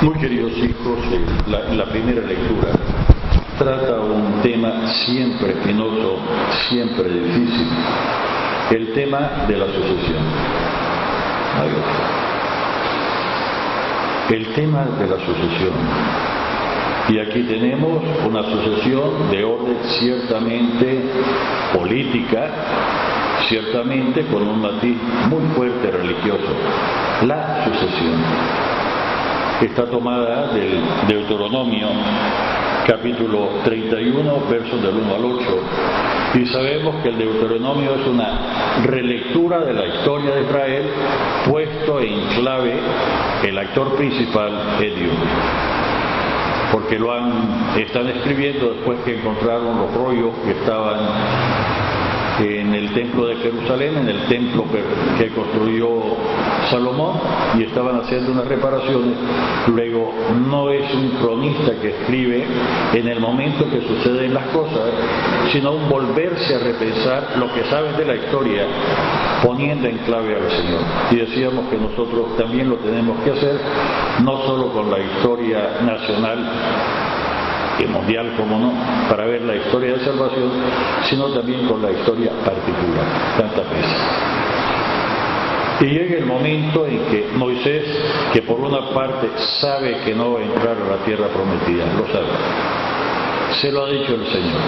Muy queridos hijos, la primera lectura trata un tema siempre espinoso, siempre difícil, el tema de la sucesión. El tema de la sucesión. Y aquí tenemos una sucesión de orden ciertamente política, ciertamente con un matiz muy fuerte religioso. La sucesión está tomada del Deuteronomio, capítulo 31, versos del 1 al 8. Y sabemos que el Deuteronomio es una relectura de la historia de Israel, puesto en clave el actor principal es Dios. Porque están escribiendo después que encontraron los rollos que estaban en el templo de Jerusalén, en el templo que construyó Salomón, y estaban haciendo unas reparaciones. Luego, no es un cronista que escribe en el momento que suceden las cosas, sino un volverse a repensar lo que saben de la historia, poniendo en clave al Señor. Y decíamos que nosotros también lo tenemos que hacer, no solo con la historia nacional y mundial, como no, para ver la historia de salvación, sino también con la historia particular, tantas veces. Y llega el momento en que Moisés, que por una parte sabe que no va a entrar a la tierra prometida, lo sabe, se lo ha dicho el Señor,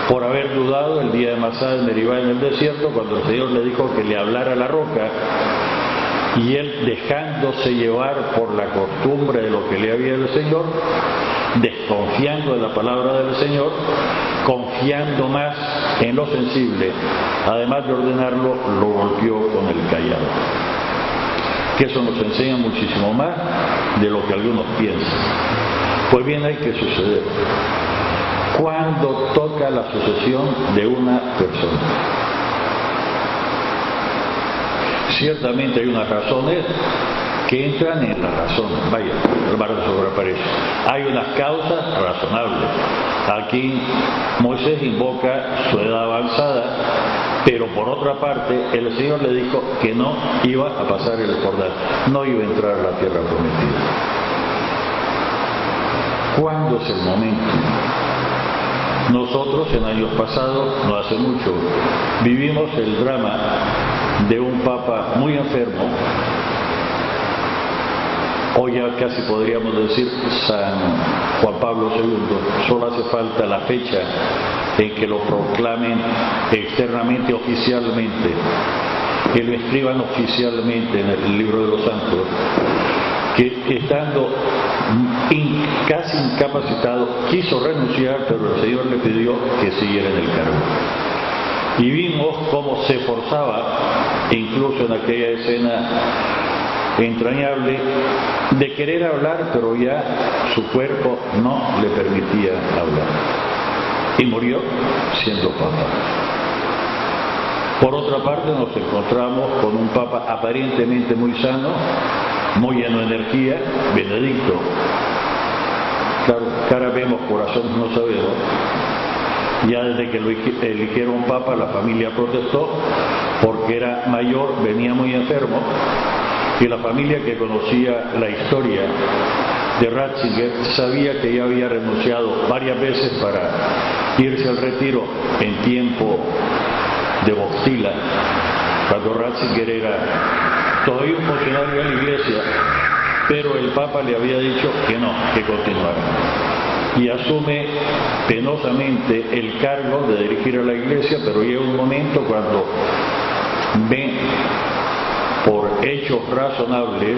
por haber dudado el día de Masá en Meribá en el desierto, cuando el Señor le dijo que le hablara a la roca, y él, dejándose llevar por la costumbre de lo que le había el Señor, desconfiando de la palabra del Señor, confiando más en lo sensible, además de ordenarlo, lo golpeó con el cayado. Que eso nos enseña muchísimo más de lo que algunos piensan. Pues bien, hay que suceder. Cuando toca la sucesión de una persona, ciertamente hay unas razones que entran en la razón. Vaya, hermano, sobreaparece. Hay unas causas razonables. Aquí Moisés invoca su edad avanzada, pero por otra parte el Señor le dijo que no iba a pasar el Jordán, no iba a entrar a la tierra prometida. ¿Cuándo es el momento? Nosotros en años pasados, no hace mucho, vivimos el drama de un papa muy enfermo. Hoy ya casi podríamos decir San Juan Pablo II, solo hace falta la fecha en que lo proclamen externamente, oficialmente, que lo escriban oficialmente en el libro de los santos, que estando casi incapacitado quiso renunciar, pero el Señor le pidió que siguiera en el cargo. Y vimos cómo se esforzaba, incluso en aquella escena entrañable, de querer hablar, pero ya su cuerpo no le permitía hablar. Y murió siendo papa. Por otra parte, nos encontramos con un papa aparentemente muy sano, muy lleno de energía, Benedicto. Claro, cara vemos, corazón no sabemos. Ya desde que lo eligieron papa, la familia protestó porque era mayor, venía muy enfermo, y la familia que conocía la historia de Ratzinger sabía que ya había renunciado varias veces para irse al retiro en tiempo de Boctila, cuando Ratzinger era todavía un funcionario de la iglesia, pero el papa le había dicho que no, que continuara. Y asume penosamente el cargo de dirigir a la iglesia, pero llega un momento cuando ve por hechos razonables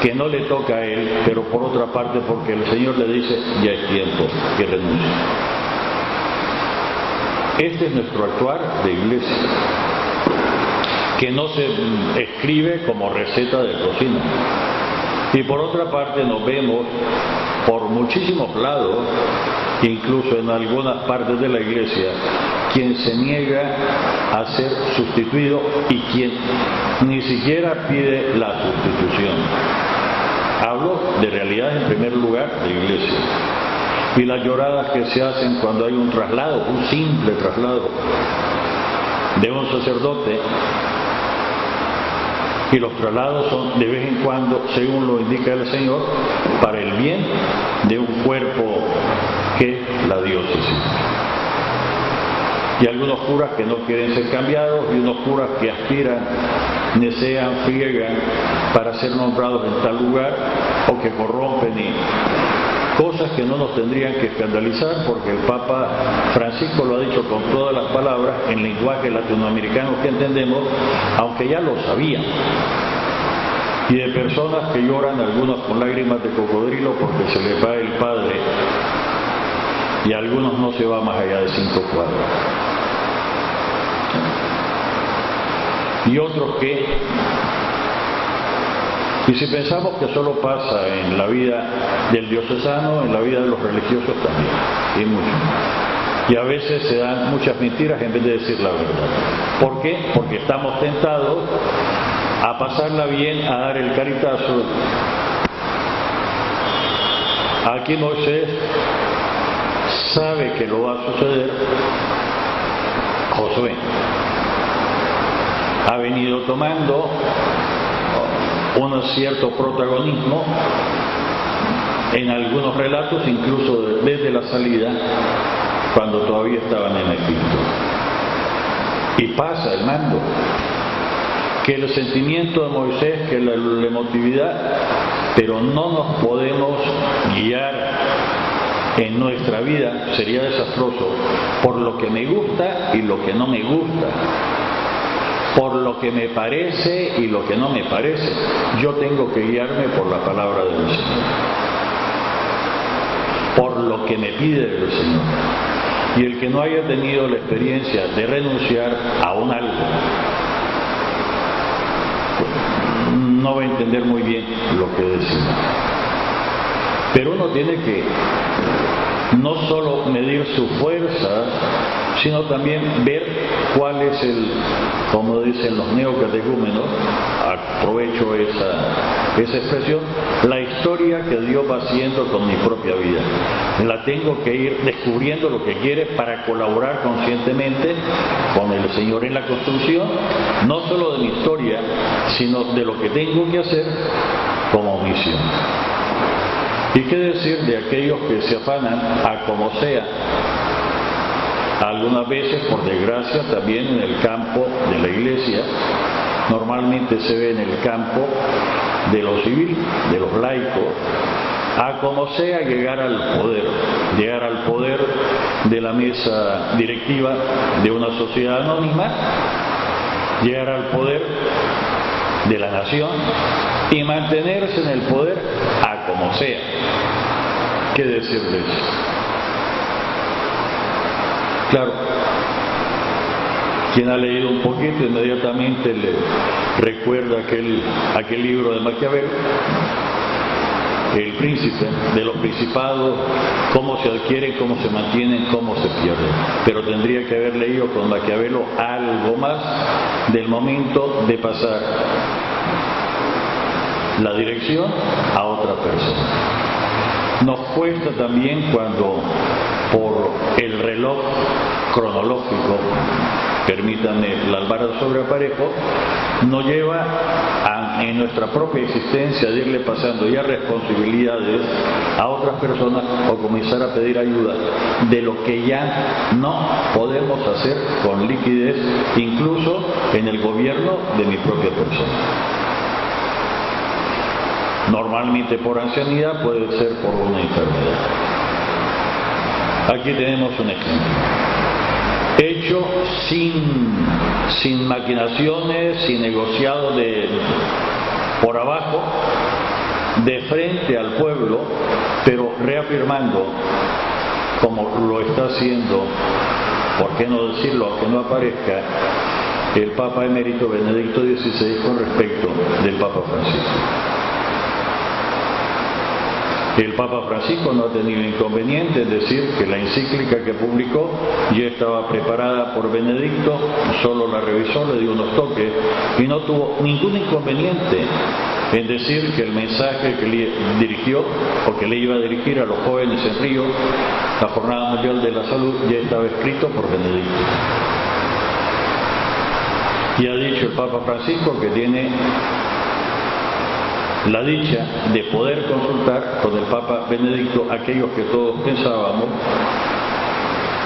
que no le toca a él, pero por otra parte porque el Señor le dice, ya es tiempo que renuncie. Este es nuestro actuar de iglesia, que no se escribe como receta de cocina. Y por otra parte nos vemos por muchísimos lados, incluso en algunas partes de la iglesia, quien se niega a ser sustituido y quien ni siquiera pide la sustitución. Hablo de realidad en primer lugar de iglesia. Y las lloradas que se hacen cuando hay un traslado, un simple traslado de un sacerdote y los traslados son de vez en cuando, según lo indica el Señor, para el bien de un cuerpo que es la diócesis. Y algunos curas que no quieren ser cambiados, y unos curas que aspiran, desean, friegan para ser nombrados en tal lugar, o que corrompen y cosas que no nos tendrían que escandalizar, porque el Papa Francisco lo ha dicho con todas las palabras en lenguaje latinoamericano que entendemos, aunque ya lo sabían. Y de personas que lloran, algunos con lágrimas de cocodrilo porque se les va el padre, y algunos no se va más allá de 5 cuadras. Y otros que, y si pensamos que solo pasa en la vida del diocesano, en la vida de los religiosos también, y mucho. Y a veces se dan muchas mentiras en vez de decir la verdad. ¿Por qué? Porque estamos tentados a pasarla bien, a dar el caritazo. Aquí Moisés sabe que lo va a suceder. Josué ha venido tomando un cierto protagonismo en algunos relatos, incluso desde la salida, cuando todavía estaban en Egipto. Y pasa el mando. Que el sentimiento de Moisés, que la emotividad, pero no nos podemos guiar en nuestra vida, sería desastroso, por lo que me gusta y lo que no me gusta, por lo que me parece y lo que no me parece. Yo tengo que guiarme por la palabra del Señor, por lo que me pide el Señor. Y el que no haya tenido la experiencia de renunciar a un algo, no va a entender muy bien lo que decimos. Pero uno tiene que no solo medir su fuerza, sino también ver cuál es como dicen los neocatecúmenos, aprovecho esa expresión, la historia que Dios va haciendo con mi propia vida. La tengo que ir descubriendo lo que quiere para colaborar conscientemente con el Señor en la construcción, no solo de mi historia, sino de lo que tengo que hacer como misión. ¿Y qué decir de aquellos que se afanan a como sea? Algunas veces, por desgracia, también en el campo de la iglesia, normalmente se ve en el campo de lo civil, de los laicos, a como sea llegar al poder de la mesa directiva de una sociedad anónima, llegar al poder de la nación y mantenerse en el poder a como sea. ¿Qué decir de eso? Claro, quien ha leído un poquito inmediatamente le recuerda aquel libro de Maquiavelo, El Príncipe, de los principados, cómo se adquieren, cómo se mantienen, cómo se pierden. Pero tendría que haber leído con Maquiavelo algo más del momento de pasar la dirección a otra persona. Nos cuesta también cuando por el reloj cronológico, permítanme el albarado sobre aparejo, nos lleva en nuestra propia existencia de irle pasando ya responsabilidades a otras personas o comenzar a pedir ayuda de lo que ya no podemos hacer con liquidez, incluso en el gobierno de mi propia persona. Normalmente por ancianidad, puede ser por una enfermedad. Aquí tenemos un ejemplo. Hecho sin maquinaciones, sin negociado por abajo, de frente al pueblo, pero reafirmando, como lo está haciendo, por qué no decirlo aunque no aparezca, el Papa Emérito Benedicto XVI con respecto del Papa Francisco. El Papa Francisco no ha tenido inconveniente en decir que la encíclica que publicó ya estaba preparada por Benedicto, solo la revisó, le dio unos toques y no tuvo ningún inconveniente en decir que el mensaje que le dirigió o que le iba a dirigir a los jóvenes en Río, la Jornada Mundial de la Salud, ya estaba escrito por Benedicto. Y ha dicho el Papa Francisco que tiene la dicha de poder consultar con el Papa Benedicto aquellos que todos pensábamos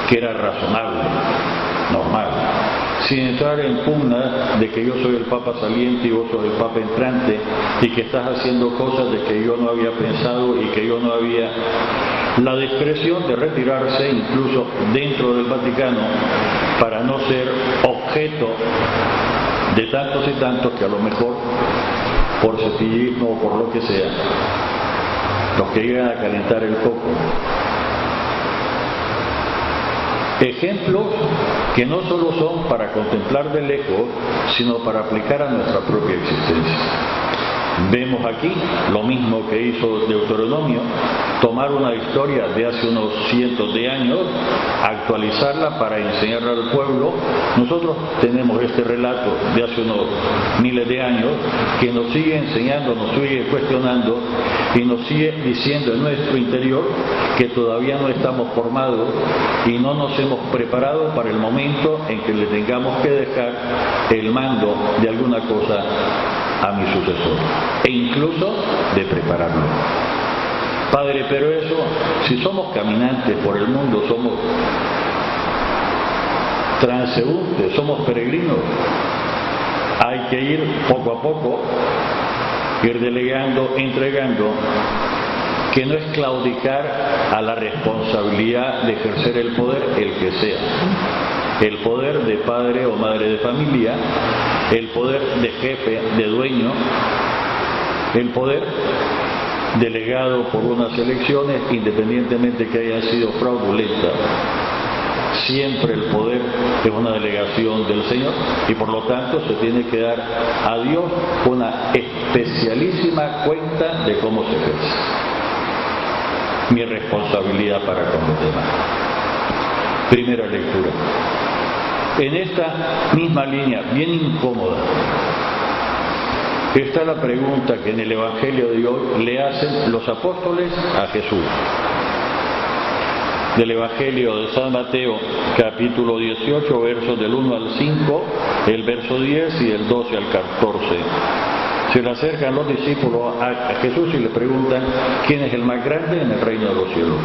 que era razonable, normal, sin entrar en pugna de que yo soy el Papa saliente y vos sos el Papa entrante y que estás haciendo cosas de que yo no había pensado y que yo no había la discreción de retirarse incluso dentro del Vaticano para no ser objeto de tantos y tantos que a lo mejor por cepillismo o por lo que sea los que llegan a calentar el coco. Ejemplos que no solo son para contemplar de lejos, sino para aplicar a nuestra propia existencia. Vemos aquí lo mismo que hizo Deuteronomio, tomar una historia de hace unos cientos de años, actualizarla para enseñarla al pueblo. Nosotros tenemos este relato de hace unos miles de años que nos sigue enseñando, nos sigue cuestionando y nos sigue diciendo en nuestro interior que todavía no estamos formados y no nos hemos preparado para el momento en que le tengamos que dejar el mando de alguna cosa a mi sucesor, e incluso de prepararlo. Padre, pero eso, si somos caminantes por el mundo, somos transeúntes, somos peregrinos, hay que ir poco a poco, ir delegando, entregando, que no es claudicar a la responsabilidad de ejercer el poder, el que sea. El poder de padre o madre de familia, el poder de jefe, de dueño, el poder delegado por unas elecciones, independientemente que hayan sido fraudulentas. Siempre el poder es una delegación del Señor y por lo tanto se tiene que dar a Dios una especialísima cuenta de cómo se ejerce. Mi responsabilidad para con los demás. Primera lectura. En esta misma línea, bien incómoda, está la pregunta que en el Evangelio de hoy le hacen los apóstoles a Jesús. Del Evangelio de San Mateo, capítulo 18, versos del 1 al 5, el verso 10 y del 12 al 14. Se le acercan los discípulos a Jesús y le preguntan quién es el más grande en el reino de los cielos.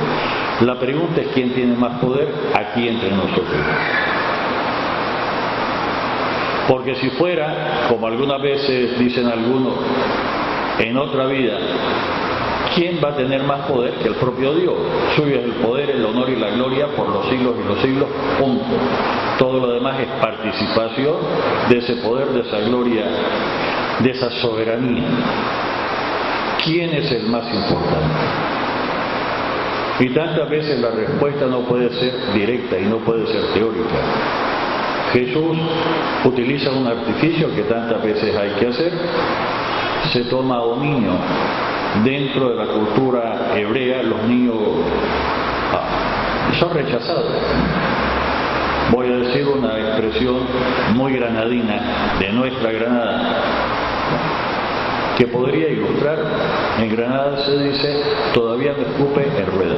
La pregunta es quién tiene más poder aquí entre nosotros. Porque si fuera, como algunas veces dicen algunos, en otra vida, ¿quién va a tener más poder que el propio Dios? Suyo es el poder, el honor y la gloria por los siglos y los siglos, punto. Todo lo demás es participación de ese poder, de esa gloria, de esa soberanía. ¿Quién es el más importante? Y tantas veces la respuesta no puede ser directa y no puede ser teórica. Jesús utiliza un artificio que tantas veces hay que hacer, se toma dominio. Dentro de la cultura hebrea los niños son rechazados. Voy a decir una expresión muy granadina de nuestra Granada que podría ilustrar. En Granada se dice todavía no escupe en rueda.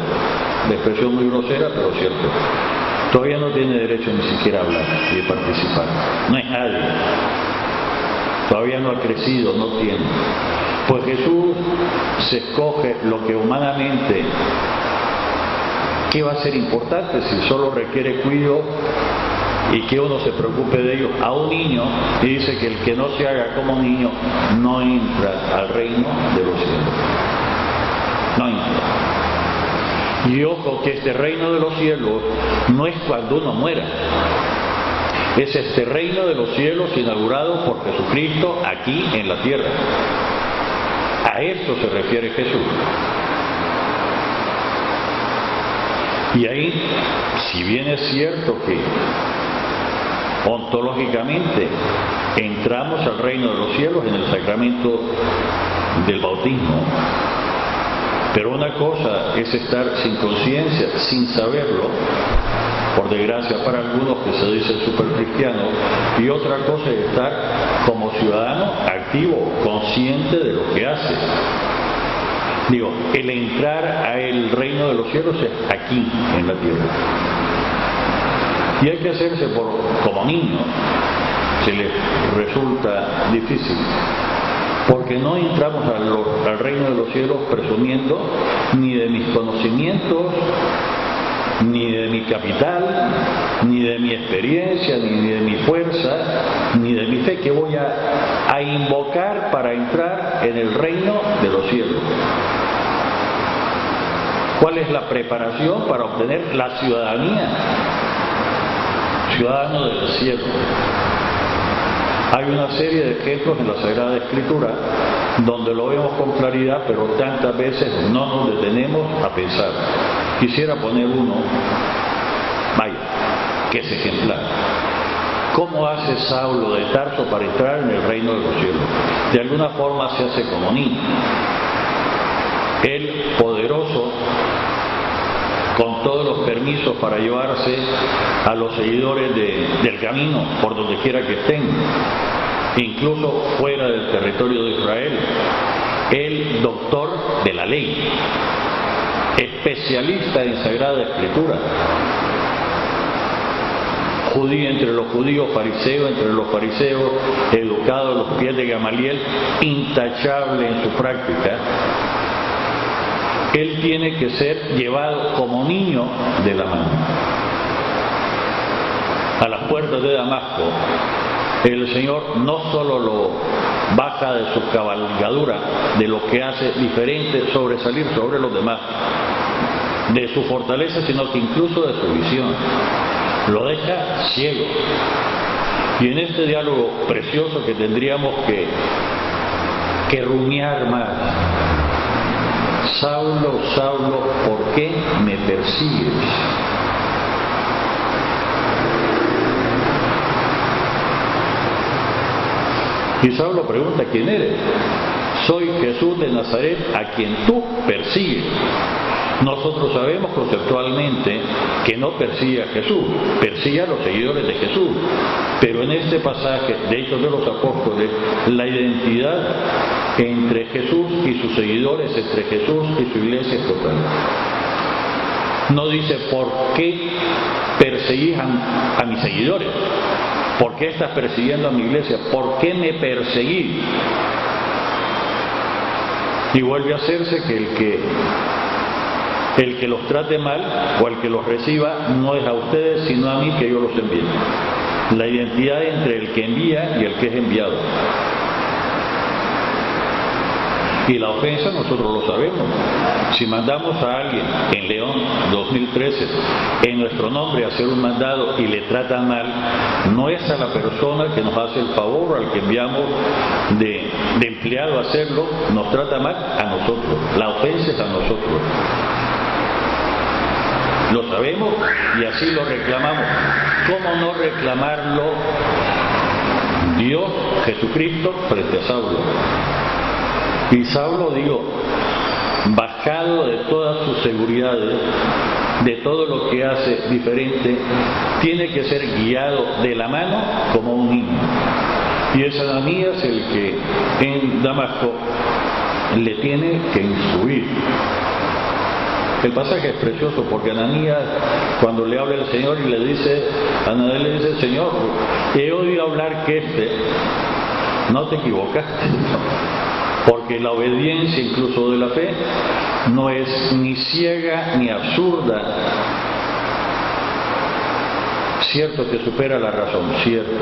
La expresión muy grosera pero cierto. Todavía no tiene derecho ni siquiera a hablar y a participar. No es nadie. Todavía no ha crecido, no tiene. Pues Jesús se escoge lo que humanamente, ¿qué va a ser importante si solo requiere cuidado y que uno se preocupe de ello? A un niño, y dice que el que no se haga como niño no entra al reino de los cielos. No entra. Y ojo que este reino de los cielos no es cuando uno muera. Es este reino de los cielos inaugurado por Jesucristo aquí en la tierra. A eso se refiere Jesús. Y ahí, si bien es cierto que ontológicamente entramos al reino de los cielos en el sacramento del bautismo, pero una cosa es estar sin conciencia, sin saberlo, por desgracia para algunos que se dicen supercristianos, y otra cosa es estar como ciudadano activo, consciente de lo que hace. Digo, el entrar a el reino de los cielos es aquí, en la tierra. Y hay que hacerse como niño, se les resulta difícil, porque no entramos al reino de los cielos presumiendo ni de mis conocimientos, ni de mi capital, ni de mi experiencia, ni de mi fuerza, ni de mi fe, que voy a invocar para entrar en el reino de los cielos. ¿Cuál es la preparación para obtener la ciudadanía? Ciudadano del cielo. Hay una serie de ejemplos en la Sagrada Escritura donde lo vemos con claridad, pero tantas veces no nos detenemos a pensar. Quisiera poner uno, que es ejemplar. ¿Cómo hace Saulo de Tarso para entrar en el reino de los cielos? De alguna forma se hace como niño. Él, poderoso, con todos los permisos para llevarse a los seguidores del camino, por donde quiera que estén, incluso fuera del territorio de Israel. El doctor de la ley, especialista en Sagrada Escritura, judío entre los judíos, fariseo entre los fariseos, educado a los pies de Gamaliel, intachable en su práctica. Él tiene que ser llevado como niño de la mano. A las puertas de Damasco, el Señor no solo lo baja de su cabalgadura, de lo que hace diferente, sobresalir sobre los demás, de su fortaleza, sino que incluso de su visión. Lo deja ciego. Y en este diálogo precioso que tendríamos que rumiar más: Saulo, Saulo, ¿por qué me persigues? Y Saulo pregunta: ¿quién eres? Soy Jesús de Nazaret, a quien tú persigues. Nosotros sabemos conceptualmente que no persigue a Jesús, persigue a los seguidores de Jesús. Pero en este pasaje de Hechos de los Apóstoles, la identidad entre Jesús y sus seguidores, entre Jesús y su iglesia es total. No dice: ¿por qué perseguís a mis seguidores? ¿Por qué estás persiguiendo a mi iglesia? ¿Por qué me perseguís? Y vuelve a hacerse que el que los trate mal o el que los reciba no es a ustedes sino a mí, que yo los envío. La identidad entre el que envía y el que es enviado. Y la ofensa nosotros lo sabemos. Si mandamos a alguien en León 2013 en nuestro nombre a hacer un mandado y le tratan mal, no es a la persona que nos hace el favor, al que enviamos de empleado a hacerlo, nos trata mal a nosotros. La ofensa es a nosotros. Lo sabemos y así lo reclamamos. ¿Cómo no reclamarlo Dios, Jesucristo, frente a Saulo? Y Saulo, bajado de todas sus seguridades, de todo lo que hace diferente, tiene que ser guiado de la mano como un niño. Y es Ananías el que en Damasco le tiene que instruir. El pasaje es precioso porque Ananías, cuando le habla el Señor y le dice, Ananías le dice: Señor, he oído hablar que no te equivocaste, porque la obediencia incluso de la fe no es ni ciega ni absurda. Cierto que supera la razón, cierto,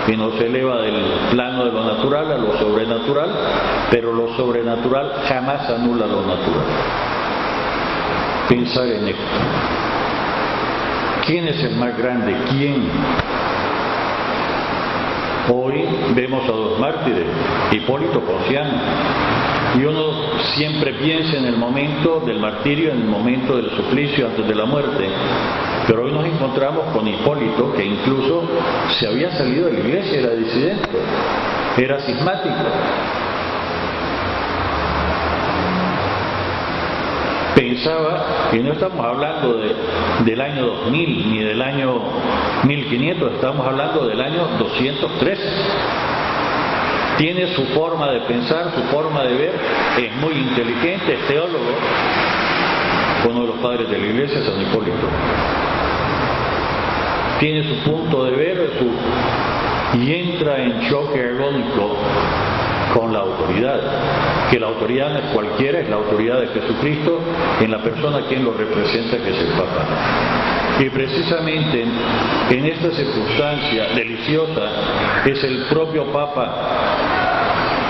y nos eleva del plano de lo natural a lo sobrenatural, pero lo sobrenatural jamás anula lo natural. Pensar en esto. ¿Quién es el más grande? ¿Quién? Hoy vemos a dos mártires, Hipólito, Ponciano, y uno siempre piensa en el momento del martirio, en el momento del suplicio antes de la muerte. Pero hoy nos encontramos con Hipólito, que incluso se había salido de la iglesia, era disidente, era cismático. Pensaba, y no estamos hablando del año 2000 ni del año 1500, estamos hablando del año 213. Tiene su forma de pensar, su forma de ver, es muy inteligente, es teólogo, uno de los padres de la iglesia, San Hipólito. Tiene su punto de ver, y entra en choque agónico con la autoridad, que la autoridad no es cualquiera, es la autoridad de Jesucristo en la persona quien lo representa, que es el Papa. Y precisamente en esta circunstancia deliciosa es el propio Papa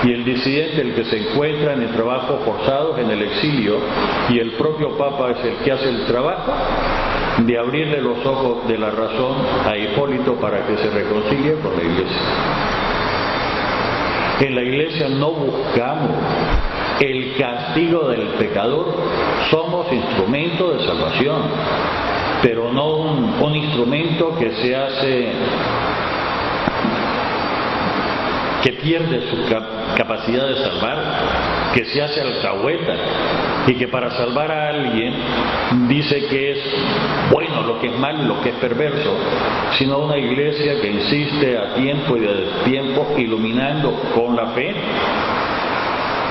y el disidente el que se encuentra en el trabajo forzados, en el exilio, y el propio Papa es el que hace el trabajo de abrirle los ojos de la razón a Hipólito para que se reconcilie con la Iglesia. En la Iglesia no buscamos el castigo del pecador, somos instrumento de salvación, pero no un instrumento que se hace, que pierde su capacidad de salvar, que se hace alcahueta y que para salvar a alguien dice que es bueno lo que es malo y lo que es perverso, sino una iglesia que insiste a tiempo y de tiempo, iluminando con la fe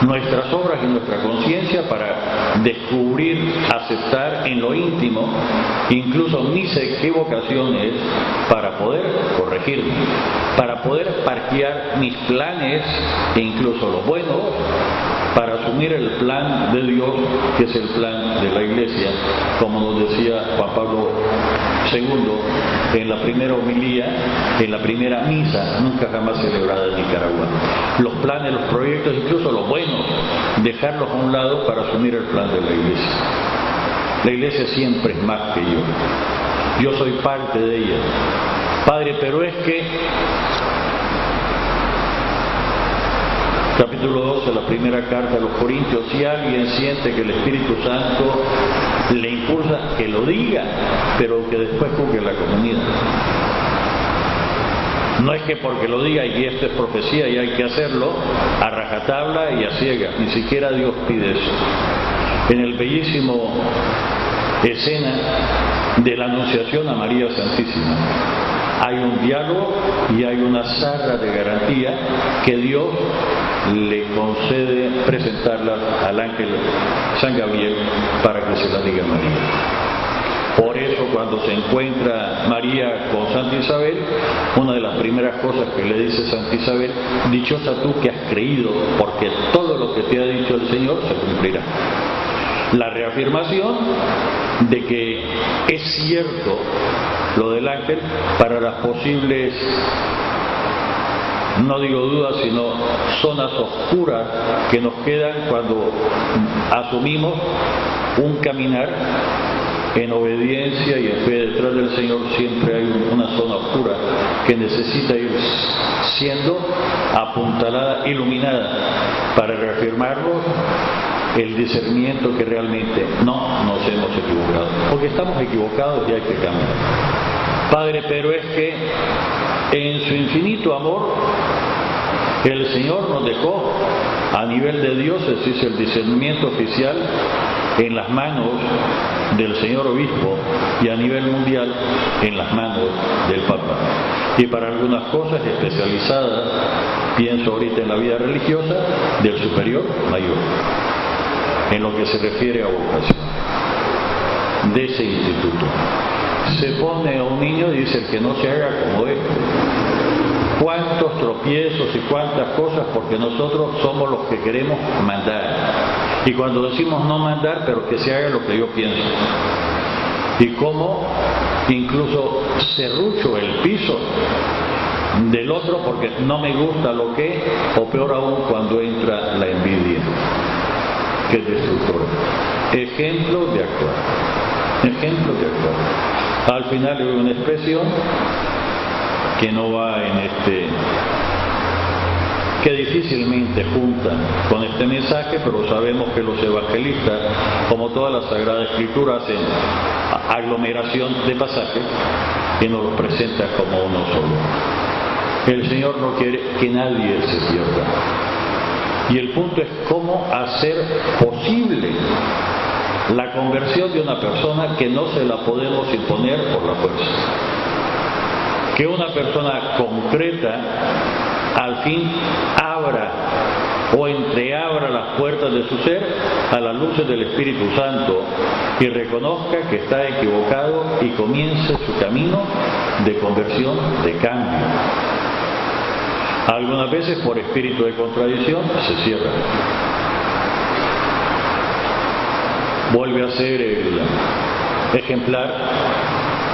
nuestras obras y nuestra conciencia para descubrir, aceptar en lo íntimo incluso mis equivocaciones, para poder corregirme, para poder parquear mis planes e incluso los buenos, para asumir el plan de Dios, que es el plan de la Iglesia, como nos decía Juan Pablo II en la primera homilía, en la primera misa, nunca jamás celebrada en Nicaragua. Los planes, los proyectos, incluso los buenos, dejarlos a un lado para asumir el plan de la Iglesia. La Iglesia siempre es más que yo soy parte de ella. Padre, pero es que capítulo 12, la primera carta a los Corintios, si alguien siente que el Espíritu Santo le impulsa, que lo diga, pero que después juzgue la comunidad. No es que porque lo diga y esto es profecía y hay que hacerlo a rajatabla y a ciegas, ni siquiera Dios pide eso. En el bellísimo escena de la Anunciación a María Santísima hay un diálogo y hay una zarra de garantía que Dios le concede presentarla al ángel San Gabriel para que se la diga a María. Por eso cuando se encuentra María con Santa Isabel, una de las primeras cosas que le dice Santa Isabel: dichosa tú que has creído, porque todo lo que te ha dicho el Señor se cumplirá. La reafirmación de que es cierto lo del ángel para las posibles, no digo dudas, sino zonas oscuras que nos quedan cuando asumimos un caminar en obediencia y en fe detrás del Señor. Siempre hay una zona oscura que necesita ir siendo apuntalada, iluminada, para reafirmarnos el discernimiento que realmente no nos hemos equivocado, porque estamos equivocados y hay que cambiar. Padre, pero es que en su infinito amor el Señor nos dejó a nivel de diócesis el discernimiento oficial en las manos del señor obispo y a nivel mundial en las manos del Papa. Y para algunas cosas especializadas, pienso ahorita en la vida religiosa, del superior mayor, en lo que se refiere a vocación de ese instituto. Se pone a un niño y dice: el que no se haga como él. Cuántos tropiezos y cuántas cosas, porque nosotros somos los que queremos mandar. Y cuando decimos no mandar, pero que se haga lo que yo pienso. Y cómo incluso serrucho el piso del otro porque no me gusta lo que, o peor aún cuando entra la envidia, que es destructora. Ejemplo de actuar. Ejemplo de actuar. Al final hay una expresión que no va que difícilmente junta con este mensaje, pero sabemos que los evangelistas, como toda la Sagrada Escritura, hacen aglomeración de pasajes y nos los presenta como uno solo. El Señor no quiere que nadie se pierda. Y el punto es cómo hacer posible la conversión de una persona que no se la podemos imponer por la fuerza. Que una persona concreta al fin abra o entreabra las puertas de su ser a las luces del Espíritu Santo y reconozca que está equivocado y comience su camino de conversión, de cambio. Algunas veces por espíritu de contradicción se cierra. Vuelve a ser el ejemplar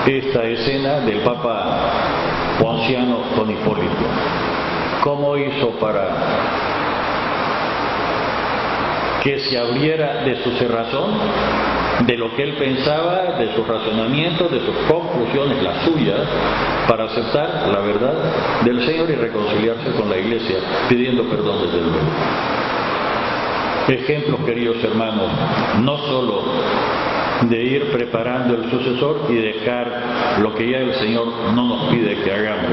esta escena del Papa Ponciano con Hipólito. ¿Cómo hizo para que se abriera de su cerrazón, de lo que él pensaba, de sus razonamientos, de sus conclusiones, las suyas, para aceptar la verdad del Señor y reconciliarse con la Iglesia, pidiendo perdón desde luego? Ejemplos, queridos hermanos, no solo de ir preparando el sucesor y dejar lo que ya el Señor no nos pide que hagamos.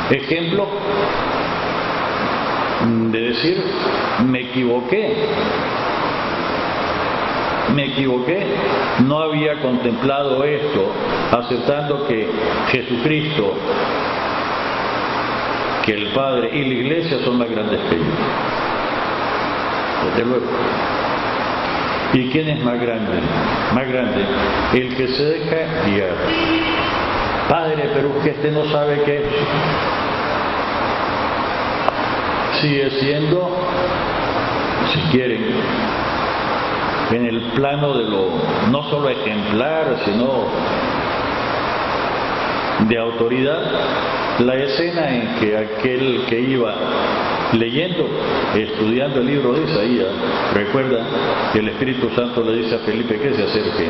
Ejemplo de decir, me equivoqué, no había contemplado esto, aceptando que Jesucristo, que el Padre y la Iglesia son más grandes que yo. Desde luego. ¿Y quién es más grande? Más grande, el que se deja guiar. Padre, pero es que este no sabe qué es. Sigue siendo, si quieren, en el plano de lo no solo ejemplar, sino de autoridad, la escena en que aquel que iba leyendo, estudiando el libro de Isaías, recuerda que el Espíritu Santo le dice a Felipe que se acerque,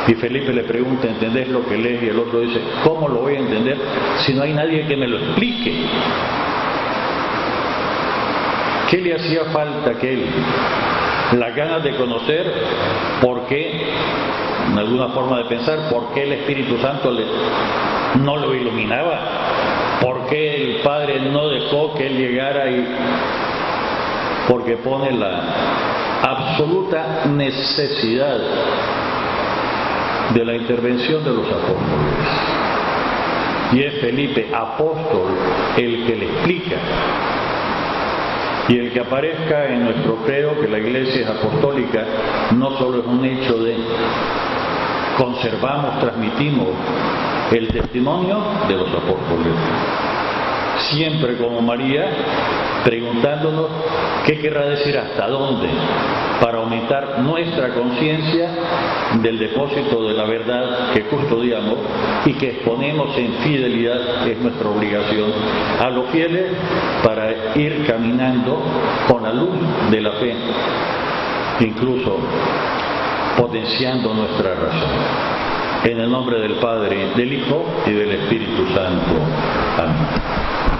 y Felipe le pregunta, ¿entendés lo que lees? Y el otro dice, ¿cómo lo voy a entender si no hay nadie que me lo explique? ¿Qué le hacía falta a aquel? Las ganas de conocer por qué, en alguna forma de pensar, por qué el Espíritu Santo no lo iluminaba, por qué el Padre no dejó que él llegara, y porque pone la absoluta necesidad de la intervención de los apóstoles. Y es Felipe, apóstol, el que le explica. Y el que aparezca en nuestro credo que la Iglesia es apostólica no solo es un hecho de conservamos, transmitimos el testimonio de los apóstoles, siempre como María, preguntándonos qué querrá decir hasta dónde, para aumentar nuestra conciencia del depósito de la verdad que custodiamos y que exponemos en fidelidad. Es nuestra obligación a los fieles para ir caminando con la luz de la fe, incluso potenciando nuestra razón. En el nombre del Padre, del Hijo y del Espíritu Santo. Amén.